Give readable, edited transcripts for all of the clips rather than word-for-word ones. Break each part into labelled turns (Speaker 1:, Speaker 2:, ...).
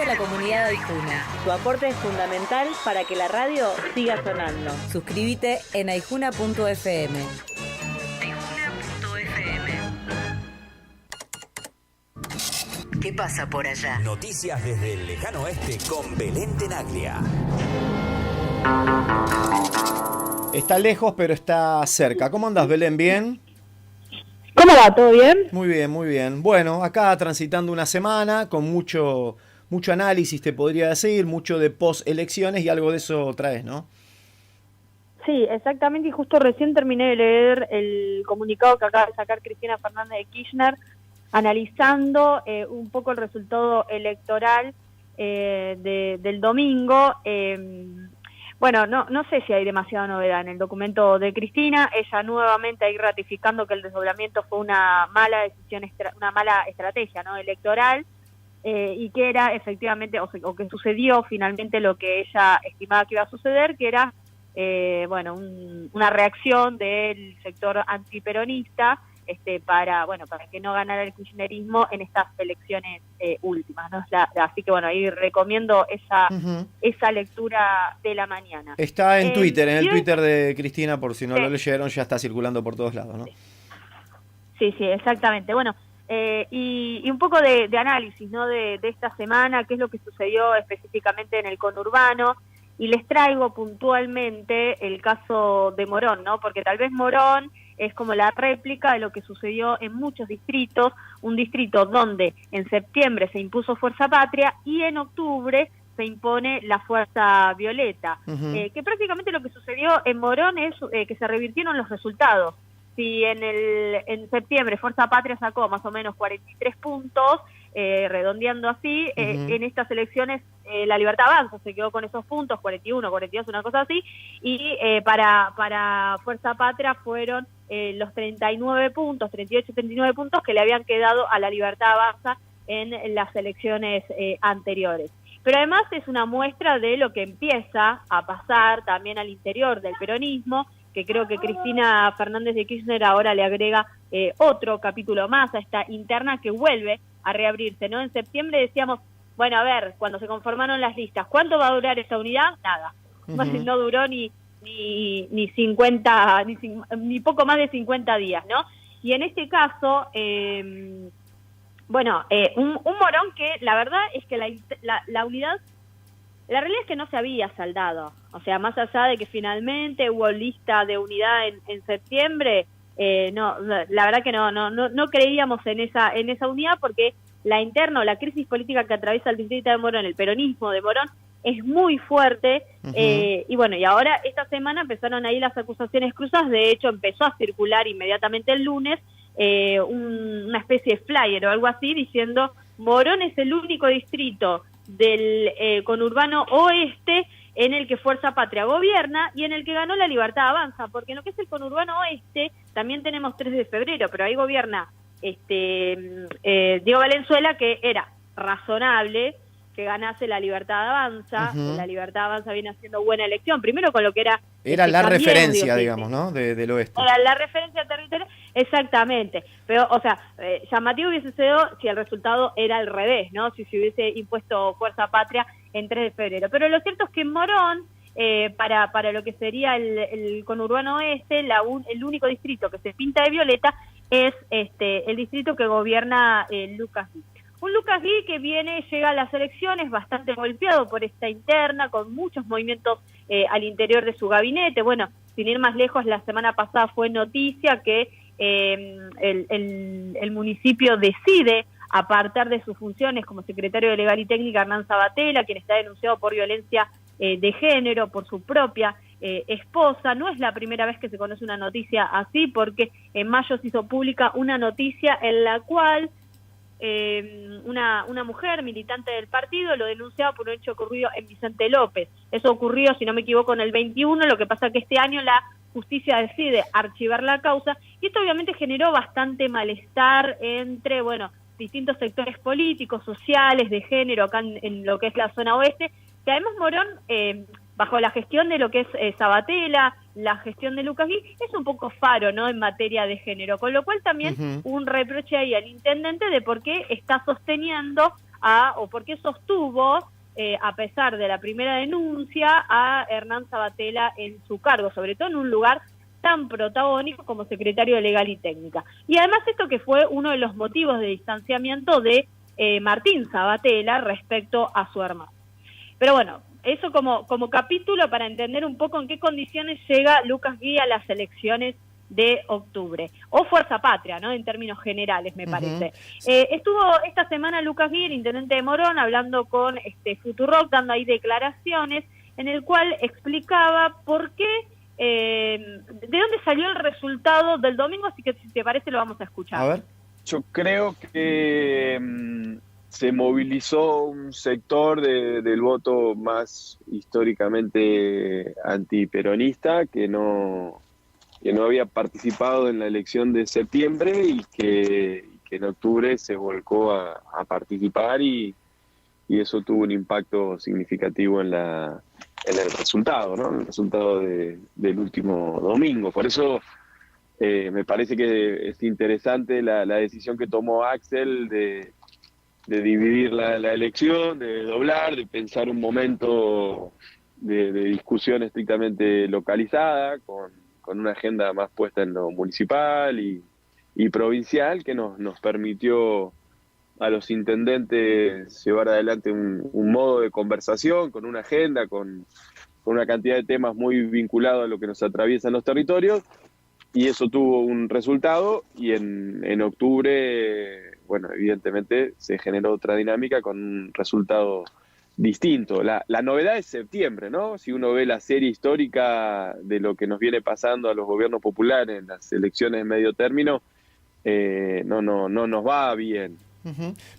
Speaker 1: de la comunidad aijuna.
Speaker 2: Tu aporte es fundamental para que la radio siga sonando.
Speaker 1: Suscríbete en aijuna.fm. ¿Qué pasa por allá?
Speaker 3: Noticias desde el lejano oeste con Belén Tenaglia.
Speaker 4: Está lejos, pero está cerca. ¿Cómo andas, Belén? ¿Bien?
Speaker 2: ¿Cómo va? ¿Todo bien?
Speaker 4: Muy bien, muy bien. Bueno, acá transitando una semana con mucho análisis, te podría decir, mucho de post-elecciones y algo de eso traes, ¿no?
Speaker 2: Sí, exactamente, y justo recién terminé de leer el comunicado que acaba de sacar Cristina Fernández de Kirchner, analizando un poco el resultado electoral del domingo. Bueno, no sé si hay demasiada novedad en el documento de Cristina. Ella nuevamente ahí ratificando que el desdoblamiento fue una mala decisión, una mala estrategia, ¿no?, electoral, y que era efectivamente, o que sucedió finalmente lo que ella estimaba que iba a suceder, que era una reacción del sector antiperonista para que no ganara el kirchnerismo en estas elecciones últimas, ¿no? Así que bueno, ahí recomiendo esa lectura de la mañana.
Speaker 4: Está en Twitter, en el Twitter de Cristina, por si no lo leyeron, ya está circulando por todos lados, ¿no?
Speaker 2: Sí, exactamente. Bueno, y un poco de análisis, ¿no?, de esta semana, qué es lo que sucedió específicamente en el conurbano, y les traigo puntualmente el caso de Morón, ¿no? Porque tal vez Morón es como la réplica de lo que sucedió en muchos distritos, un distrito donde en septiembre se impuso Fuerza Patria y en octubre se impone la Fuerza Violeta, que prácticamente lo que sucedió en Morón es que se revirtieron los resultados. Si en septiembre Fuerza Patria sacó más o menos 43 puntos, redondeando así, en estas elecciones la Libertad Avanza se quedó con esos puntos, 41, 42, una cosa así, y para Fuerza Patria fueron los 39 puntos, 38, 39 puntos que le habían quedado a la Libertad Avanza en las elecciones anteriores. Pero además es una muestra de lo que empieza a pasar también al interior del peronismo, que creo que Cristina Fernández de Kirchner ahora le agrega otro capítulo más a esta interna que vuelve a reabrirse, ¿no? En septiembre decíamos, bueno, a ver, cuando se conformaron las listas, ¿cuánto va a durar esa unidad? Nada. No duró ni 50, ni poco más de 50 días, ¿no? Y en este caso, un Morón que la verdad es que la unidad, la realidad es que no se había saldado. O sea, más allá de que finalmente hubo lista de unidad en septiembre, la verdad que no creíamos en esa unidad, porque la interna o la crisis política que atraviesa el distrito de Morón, el peronismo de Morón, es muy fuerte. Y ahora esta semana empezaron ahí las acusaciones cruzadas. De hecho, empezó a circular inmediatamente el lunes una especie de flyer o algo así diciendo: Morón es el único distrito del conurbano oeste en el que Fuerza Patria gobierna y en el que ganó la Libertad Avanza, porque en lo que es el conurbano oeste también tenemos 3 de febrero, pero ahí gobierna Diego Valenzuela, que era razonable que ganase la Libertad Avanza. La Libertad Avanza viene haciendo buena elección, primero con lo que era
Speaker 4: la referencia, digamos, ¿no? Del oeste.
Speaker 2: Era la referencia territorial, exactamente. Pero, o sea, llamativo hubiese sido si el resultado era al revés, ¿no? Si se hubiese impuesto Fuerza Patria en 3 de febrero. Pero lo cierto es que en Morón, para lo que sería el conurbano oeste, el único distrito que se pinta de violeta es el distrito que gobierna Lucas Gui. Un Lucas Gui que llega a las elecciones bastante golpeado por esta interna, con muchos movimientos al interior de su gabinete. Bueno, sin ir más lejos, la semana pasada fue noticia que el municipio decide apartar de sus funciones como secretario de Legal y Técnica Hernán Sabatella, quien está denunciado por violencia de género por su propia esposa. No es la primera vez que se conoce una noticia así, porque en mayo se hizo pública una noticia en la cual una mujer militante del partido lo denunciaba por un hecho ocurrido en Vicente López. Eso ocurrió, si no me equivoco, en el 21, lo que pasa que este año la justicia decide archivar la causa, y esto obviamente generó bastante malestar entre, distintos sectores políticos, sociales, de género, acá en lo que es la zona oeste, que además Morón, bajo la gestión de lo que es Sabatella, la gestión de Lucas Gui, es un poco faro, ¿no?, en materia de género, con lo cual también un reproche ahí al intendente de por qué está sosteniendo o por qué sostuvo, a pesar de la primera denuncia, a Hernán Sabatella en su cargo, sobre todo en un lugar tan protagónico como secretario de Legal y Técnica. Y además esto que fue uno de los motivos de distanciamiento de Martín Sabatella respecto a su hermano. Pero bueno, eso como capítulo para entender un poco en qué condiciones llega Lucas Gui a las elecciones de octubre, o Fuerza Patria, ¿no? En términos generales, me parece. Estuvo esta semana Lucas Gui, el intendente de Morón, hablando con Futurock, dando ahí declaraciones, en el cual explicaba por qué, de dónde salió el resultado del domingo, así que si te parece lo vamos a escuchar.
Speaker 4: A ver.
Speaker 5: Yo creo que se movilizó un sector del voto más históricamente antiperonista que no había participado en la elección de septiembre y que en octubre se volcó a participar y eso tuvo un impacto significativo en el resultado, ¿no? El resultado del último domingo. Por eso me parece que es interesante la decisión que tomó Axel de dividir la elección, de doblar, de pensar un momento de discusión estrictamente localizada, con una agenda más puesta en lo municipal y provincial, que nos permitió a los intendentes llevar adelante un modo de conversación, con una agenda, con una cantidad de temas muy vinculados a lo que nos atraviesan los territorios, y eso tuvo un resultado, y en octubre, bueno, evidentemente se generó otra dinámica con un resultado distinto. La novedad es septiembre, ¿no? Si uno ve la serie histórica de lo que nos viene pasando a los gobiernos populares en las elecciones de medio término, no nos va bien.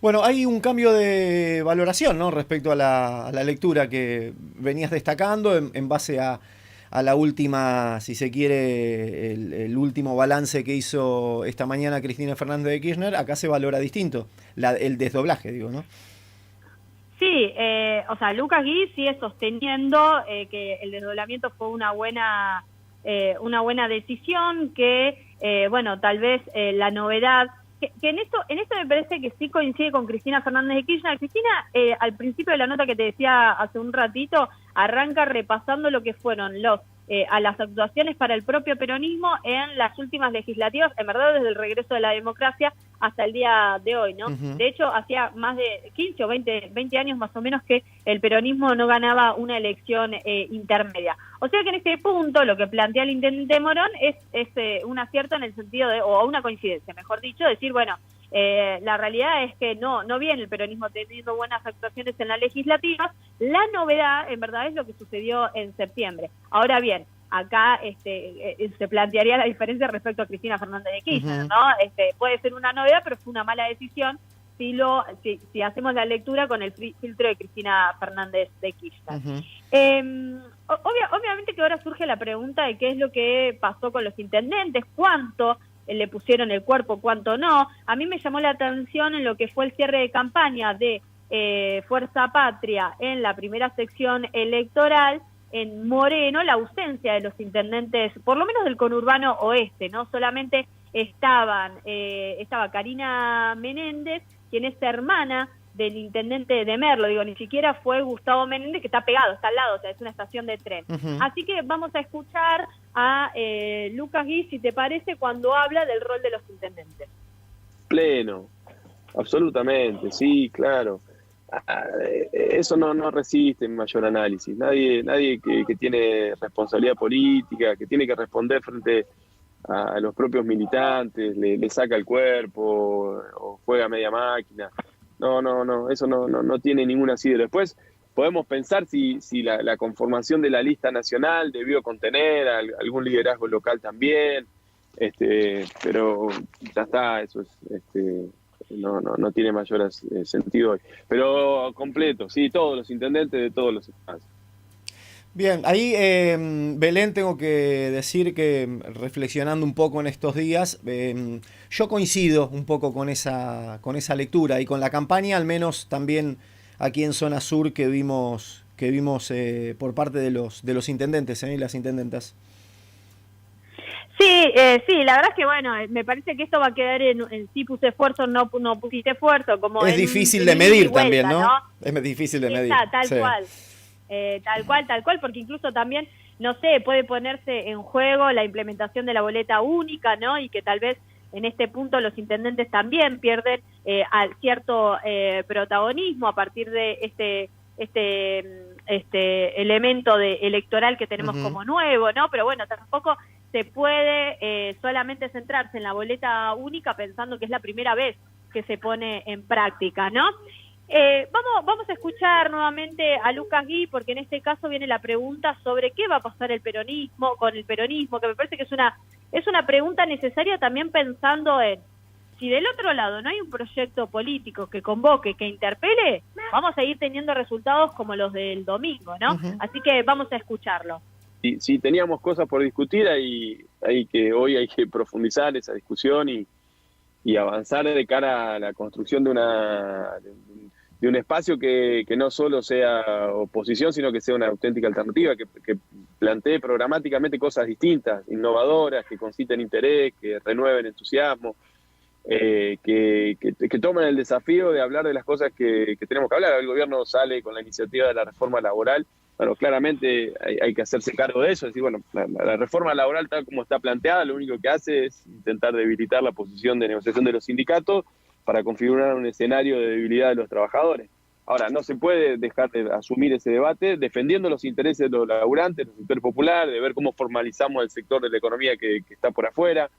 Speaker 4: Bueno, hay un cambio de valoración, ¿no? Respecto a la lectura que venías destacando en base a la última, si se quiere, el último balance que hizo esta mañana Cristina Fernández de Kirchner. Acá se valora distinto, el desdoblaje, digo, ¿no?
Speaker 2: Sí, o sea, Lucas Gui sigue sosteniendo que el desdoblamiento fue una buena decisión, que, bueno, tal vez la novedad, que en esto me parece que sí coincide con Cristina Fernández de Kirchner. Cristina, al principio de la nota que te decía hace un ratito, arranca repasando lo que fueron a las actuaciones para el propio peronismo en las últimas legislativas, en verdad desde el regreso de la democracia hasta el día de hoy, ¿no? De hecho, hacía más de 15 o 20 años más o menos que el peronismo no ganaba una elección intermedia. O sea que en este punto lo que plantea el intendente Morón es un acierto en el sentido o una coincidencia, mejor dicho, decir, bueno, la realidad es que no viene el peronismo teniendo buenas actuaciones en las legislativas. La novedad, en verdad, es lo que sucedió en septiembre. Ahora bien, acá se plantearía la diferencia respecto a Cristina Fernández de Kirchner, ¿no? Puede ser una novedad, pero fue una mala decisión si hacemos la lectura con el filtro de Cristina Fernández de Kirchner. Obviamente que ahora surge la pregunta de qué es lo que pasó con los intendentes, cuánto le pusieron el cuerpo, cuánto no. A mí me llamó la atención en lo que fue el cierre de campaña de Fuerza Patria en la primera sección electoral en Moreno, la ausencia de los intendentes, por lo menos del conurbano oeste, ¿no? Solamente estaba Karina Menéndez, quien es hermana del intendente de Merlo, digo, ni siquiera fue Gustavo Menéndez, que está pegado, está al lado, o sea, es una estación de tren. Así que vamos a escuchar a Lucas Gui, si te parece, cuando habla del rol de los intendentes.
Speaker 5: Pleno, absolutamente, sí, claro. Eso no resiste mayor análisis. Nadie que tiene responsabilidad política, que tiene que responder frente a los propios militantes, le saca el cuerpo o juega media máquina. No, eso no tiene ningún asidero. Después podemos pensar si la conformación de la lista nacional debió contener algún liderazgo local también, pero ya está, eso es no tiene mayor sentido hoy. Pero completo, sí, todos los intendentes de todos los espacios.
Speaker 4: Bien, ahí Belén, tengo que decir que reflexionando un poco en estos días, yo coincido un poco con esa lectura y con la campaña, al menos también aquí en Zona Sur que vimos por parte de los intendentes y las intendentas.
Speaker 2: Sí, la verdad es que bueno, me parece que esto va a quedar en sí puse esfuerzo, no pusiste esfuerzo, como
Speaker 4: Es
Speaker 2: en
Speaker 4: difícil
Speaker 2: un
Speaker 4: de
Speaker 2: ida y
Speaker 4: medir
Speaker 2: vuelta,
Speaker 4: también, ¿no? Es difícil de medir.
Speaker 2: Tal
Speaker 4: Sí.
Speaker 2: cual. Tal cual, porque incluso también, no sé, puede ponerse en juego la implementación de la boleta única, ¿no? Y que tal vez en este punto los intendentes también pierden cierto protagonismo a partir de este elemento electoral que tenemos como nuevo, ¿no? Pero bueno, tampoco se puede solamente centrarse en la boleta única pensando que es la primera vez que se pone en práctica, ¿no? Vamos a escuchar nuevamente a Lucas Gui, porque en este caso viene la pregunta sobre qué va a pasar con el peronismo, que me parece que es una pregunta necesaria también pensando en si del otro lado no hay un proyecto político que convoque, que interpele, vamos a ir teniendo resultados como los del domingo, ¿no? Así que vamos a escucharlo.
Speaker 5: Si teníamos cosas por discutir, hoy hay que profundizar esa discusión y avanzar de cara a la construcción de un espacio que no solo sea oposición, sino que sea una auténtica alternativa, que plantee programáticamente cosas distintas, innovadoras, que conciten interés, que renueven entusiasmo, que tomen el desafío de hablar de las cosas que tenemos que hablar. El gobierno sale con la iniciativa de la reforma laboral. Bueno, claramente hay que hacerse cargo de eso, es decir, bueno, la reforma laboral tal como está planteada, lo único que hace es intentar debilitar la posición de negociación de los sindicatos para configurar un escenario de debilidad de los trabajadores. Ahora, no se puede dejar de asumir ese debate defendiendo los intereses de los laburantes, del sector popular, de ver cómo formalizamos el sector de la economía que está por afuera.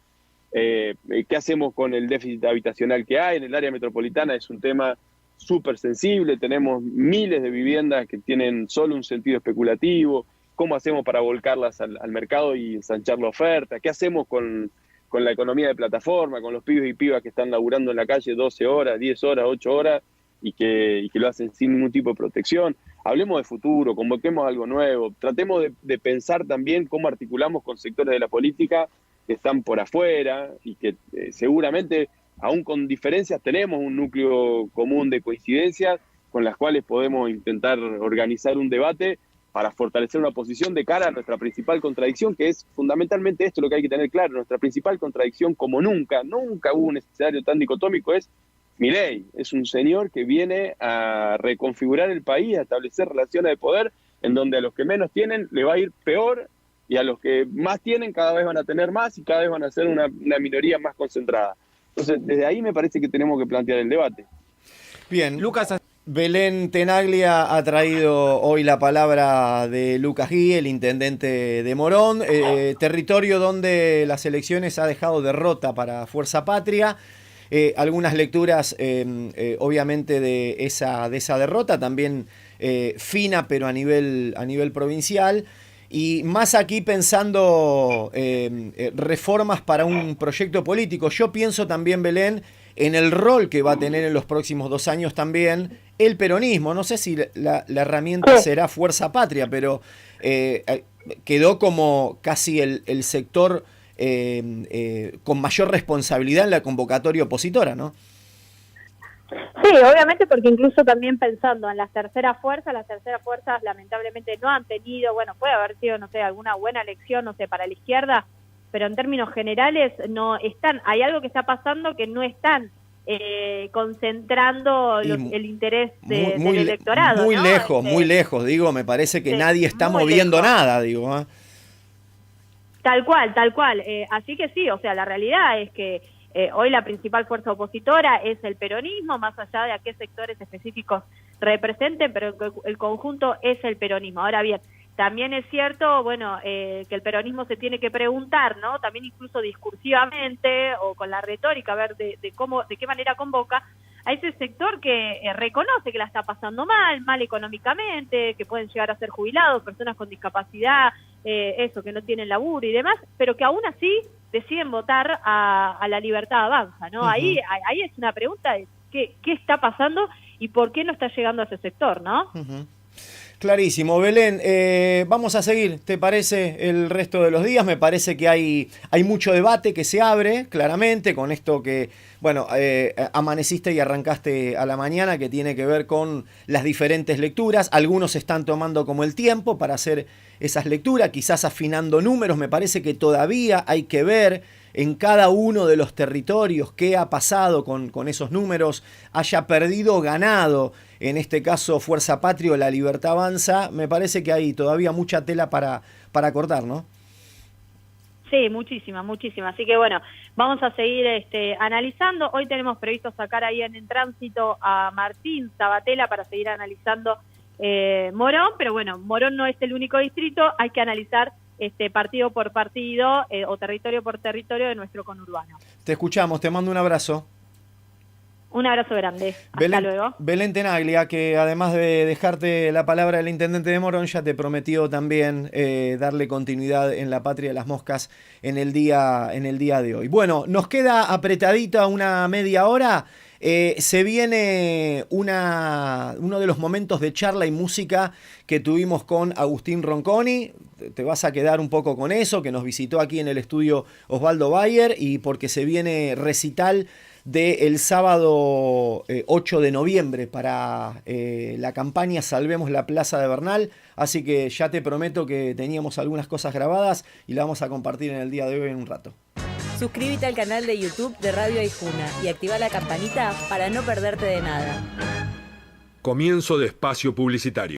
Speaker 5: ¿Qué hacemos con el déficit habitacional que hay en el área metropolitana? Es un tema súper sensible, tenemos miles de viviendas que tienen solo un sentido especulativo. ¿Cómo hacemos para volcarlas al mercado y ensanchar la oferta? ¿Qué hacemos con la economía de plataforma, con los pibes y pibas que están laburando en la calle 12 horas, 10 horas, 8 horas y que lo hacen sin ningún tipo de protección? Hablemos de futuro, convoquemos algo nuevo, tratemos de pensar también cómo articulamos con sectores de la política que están por afuera y que seguramente, aún con diferencias, tenemos un núcleo común de coincidencias con las cuales podemos intentar organizar un debate para fortalecer una posición de cara a nuestra principal contradicción, que es fundamentalmente esto lo que hay que tener claro. Nuestra principal contradicción, como nunca hubo un escenario tan dicotómico, es Milei. Es un señor que viene a reconfigurar el país, a establecer relaciones de poder en donde a los que menos tienen le va a ir peor y a los que más tienen cada vez van a tener más y cada vez van a ser una minoría más concentrada. Entonces, desde ahí me parece que tenemos que plantear el debate.
Speaker 4: Bien, Lucas, Belén Tenaglia ha traído hoy la palabra de Lucas Gui, el intendente de Morón, territorio donde las elecciones ha dejado derrota para Fuerza Patria. Algunas lecturas, obviamente, de esa derrota, también fina, pero a nivel provincial. Y más aquí pensando reformas para un proyecto político. Yo pienso también, Belén, en el rol que va a tener en los próximos 2 años también el peronismo. No sé si la herramienta será Fuerza Patria, pero quedó como casi el sector con mayor responsabilidad en la convocatoria opositora, ¿no?
Speaker 2: Sí, obviamente, porque incluso también pensando en las terceras fuerzas lamentablemente no han tenido, bueno, puede haber sido, no sé, alguna buena elección, no sé, para la izquierda, pero en términos generales no están, hay algo que está pasando que no están concentrando el interés del electorado.
Speaker 4: Muy
Speaker 2: ¿no?
Speaker 4: muy lejos, digo, me parece que nadie está moviendo nada, digo.
Speaker 2: Tal cual. Así que sí, o sea, la realidad es que hoy la principal fuerza opositora es el peronismo, más allá de a qué sectores específicos representen, pero el conjunto es el peronismo. Ahora bien, también es cierto, bueno, que el peronismo se tiene que preguntar, ¿no? También incluso discursivamente o con la retórica, a ver de qué manera convoca a ese sector que reconoce que la está pasando mal económicamente, que pueden llegar a ser jubilados, personas con discapacidad, que no tienen laburo y demás, pero que aún así deciden votar a la Libertad Avanza, ¿no? Ahí es una pregunta de qué está pasando y por qué no está llegando a ese sector, ¿no?
Speaker 4: Clarísimo. Belén, vamos a seguir, ¿te parece, el resto de los días? Me parece que hay mucho debate que se abre, claramente, con esto que, bueno, amaneciste y arrancaste a la mañana, que tiene que ver con las diferentes lecturas. Algunos están tomando como el tiempo para hacer esas lecturas, quizás afinando números. Me parece que todavía hay que ver en cada uno de los territorios qué ha pasado con esos números, haya perdido o ganado, en este caso Fuerza Patria o La Libertad Avanza. Me parece que hay todavía mucha tela para cortar, ¿no?
Speaker 2: Sí, muchísima. Así que bueno, vamos a seguir analizando. Hoy tenemos previsto sacar ahí en tránsito a Martín Sabatella para seguir analizando Morón, pero bueno, Morón no es el único distrito, hay que analizar partido por partido o territorio por territorio de nuestro conurbano.
Speaker 4: Te escuchamos, te mando un abrazo.
Speaker 2: Un abrazo grande. Hasta luego.
Speaker 4: Belén Tenaglia, que además de dejarte la palabra del intendente de Morón, ya te prometió también darle continuidad en La Patria de las Moscas en el día de hoy. Bueno, nos queda apretadita una media hora. Se viene uno de los momentos de charla y música que tuvimos con Agustín Ronconi. Te vas a quedar un poco con eso, que nos visitó aquí en el estudio Osvaldo Bayer, y porque se viene recital del sábado 8 de noviembre para la campaña Salvemos la Plaza de Bernal. Así que ya te prometo que teníamos algunas cosas grabadas y la vamos a compartir en el día de hoy en un rato.
Speaker 1: Suscríbete al canal de YouTube de Radio Aijuna y activa la campanita para no perderte de nada.
Speaker 6: Comienzo de espacio publicitario.